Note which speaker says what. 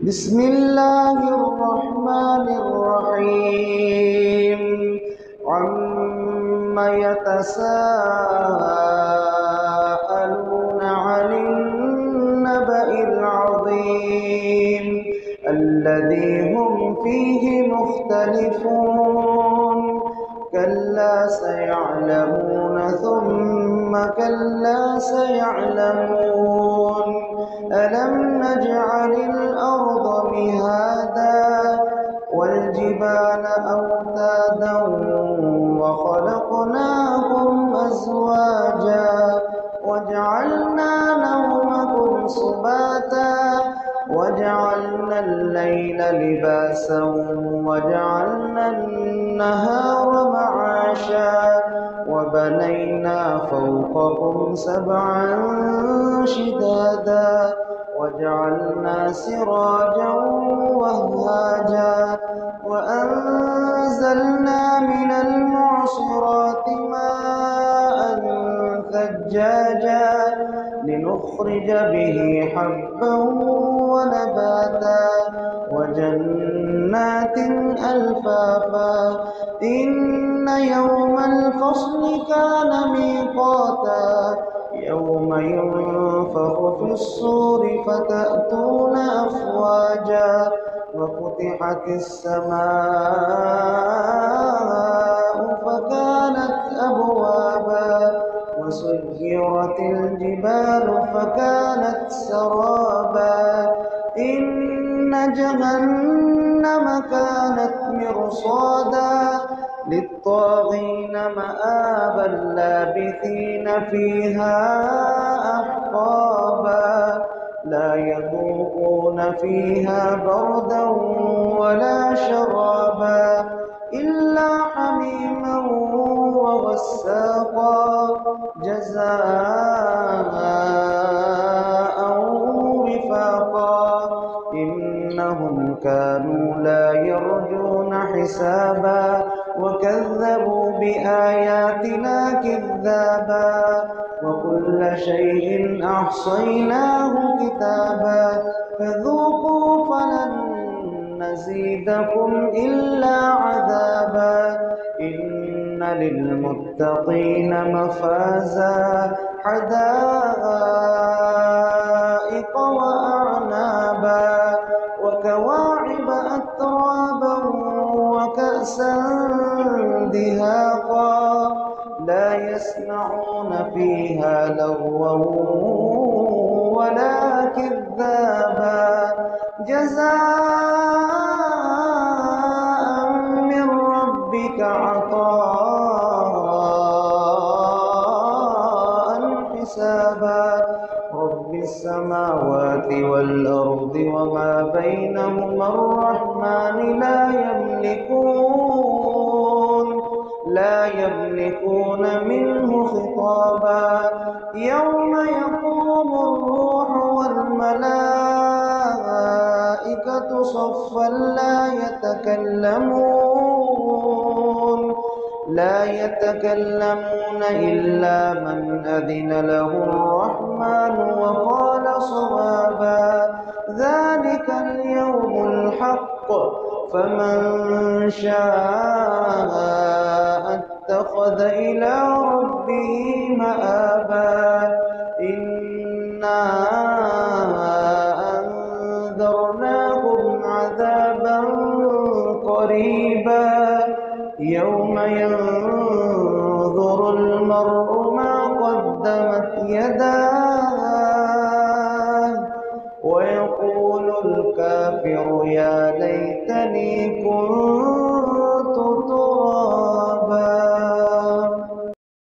Speaker 1: بسم الله الرحمن الرحيم عم يتساءلون عن النبأ العظيم الذي هم فيه مختلفون كلا سيعلمون ثم كلا سيعلمون ألم نجعل الأرض مهادا والجبال أوتادا وخلقناكم أزواجا وجعلنا نومكم سباتا وجعلنا الليل لباسا وجعلنا النهار معاشا وبنينا فوقكم سبعا شدادا وجعلنا سراجا وهاجا وأنزلنا من المعصرات ماء ثجاجا لنخرج به حبا ونباتا وجنات ألفافا إن يوم الفصل كان ميقاتا يوم ينفخ في الصور فتأتون أفواجا وفتحت السماء فكانت أبوابا وسيرت الجبال فكانت سرابا إن جهنم كانت مرصادا للطاغين مآبا لابثين فيها أحقابا لا يذوقون فيها بردا ولا شرابا إلا حميما وغساقا جزاء وفاقا إنهم كانوا لا يرجون حسابا وكذبوا بآياتنا كذابا وكل شيء أحصيناه كتابا فذوقوا فلن نزيدكم إلا عذابا إن للمتقين مفازا حدائق وأعنابا وكواعب أترابا وكأسا دهاقا لا يسمعون فيها لغوا ولا كذابا جزاء من ربك عطاء حسابا رب السماوات والأرض وما بينهما الرحمن لا يملكون منه خطابا يوم يقوم الروح والملائكة صفا لا يتكلمون إلا من أذن له الرحمن وقال صوابا ذلك اليوم الحق فمن شاء اتخذ إلى ربه مآبا إنا أنذرناكم عذابا قريبا يوم ينظر المرء ما قدمت يداه ويقول الكافر يا ليتني كنت